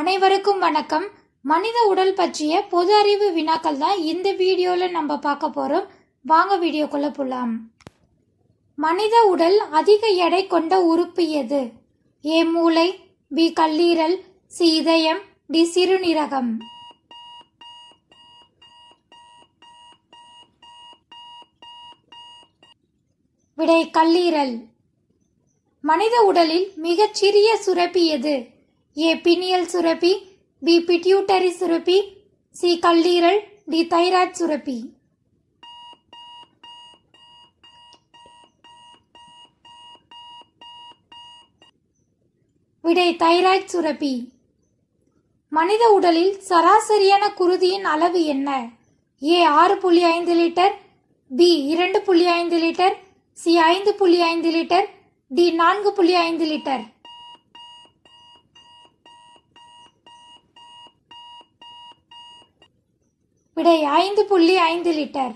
அனைவருக்கும் வணக்கம். மனித உடல் பற்றிய பொது அறிவு வினாக்கள் தான் இந்த வீடியோவில் நம்ம பார்க்க போகிறோம். வாங்க வீடியோக்குள்ளே போகலாம். மனித உடல் அதிக எடை கொண்ட உறுப்பு எது? ஏ மூளை, பி கல்லீரல், சி இதயம், டி சிறுநீரகம். விடை கல்லீரல். மனித உடலில் மிகச்சிறிய சுரப்பி எது? ஏ பினியல் சுரப்பி, பி பிட்யூட்டரி சுரப்பி, சி கல்லீரல், டி தைராய்டு சுரப்பி. விடை தைராய்டு சுரப்பி. மனித உடலில் சராசரியான குருதியின் அளவு என்ன? A 6.5 litre, B 2.5 litre, C 5.5 litre, D 4.5 litre. விடை 5.5 லிட்டர்.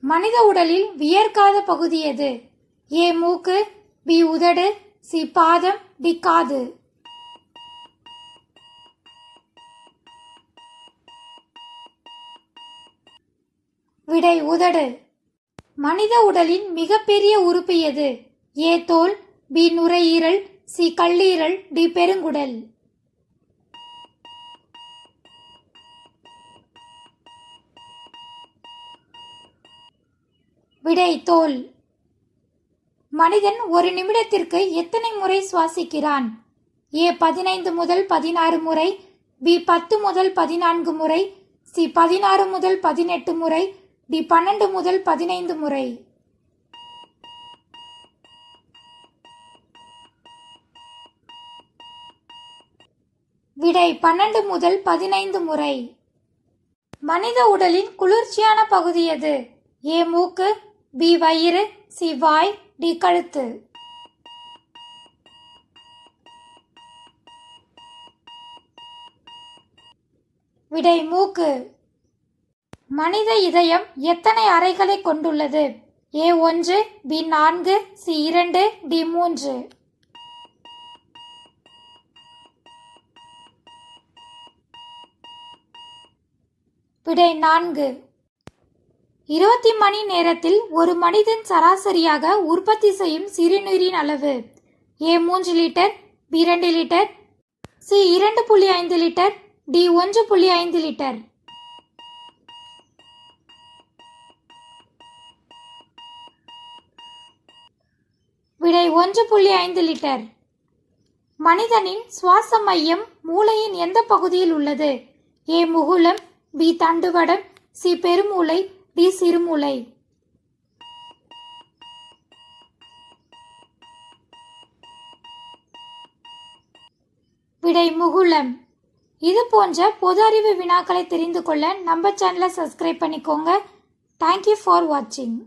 மனித உடலில் வியர்க்காத பகுதி எது? ஏ மூக்கு, பி உதடு, சி பாதம், டி காது. விடை உதடு. மனித உடலின் மிகப்பெரிய உறுப்பு எது? ஏ தோல், பி நுரையீரல், சி கல்லீரல், டி பெருங்குடல். விடை தோல். மனிதன் ஒரு நிமிடத்திற்கு எத்தனை முறை சுவாசிக்கிறான்? ஏ 15 முதல் 16 முறை, பி 10 முதல் 14 முறை, சி 16 முதல் 18 முறை, டி 12 முதல் 15 முறை. விடை 12 முதல் 15 முறை. மனித உடலின் குளிர்ச்சியான பகுதி எது? ஏ மூக்கு, பி வயிறு, சி வாய், டி கழுத்து. விடை மூக்கு. மனித இதயம் எத்தனை அறைகளை கொண்டுள்ளது? ஏ 1, பி 4, சி 2, டி 3. விடை 4. 20 மணி நேரத்தில் ஒரு மனிதன் சராசரியாக உற்பத்தி செய்யும் சிறுநீரின் அளவு? A 3 litre, B 2 litre, C 2.5 litre, D 1.5 litre. விடை 1.5 லிட்டர். மனிதனின் சுவாச மையம் மூளையின் எந்த பகுதியில் உள்ளது? ஏ முகுளம், பி தண்டுவடம், சி பெருமூளை, டி சிறுமூளை. விடை முகுளம். இது போன்ற பொது அறிவு வினாக்களை தெரிந்து கொள்ள நம்ம சேனலை சப்ஸ்கிரைப் பண்ணிக்கோங்க. தேங்க்யூ ஃபார் வாட்சிங்.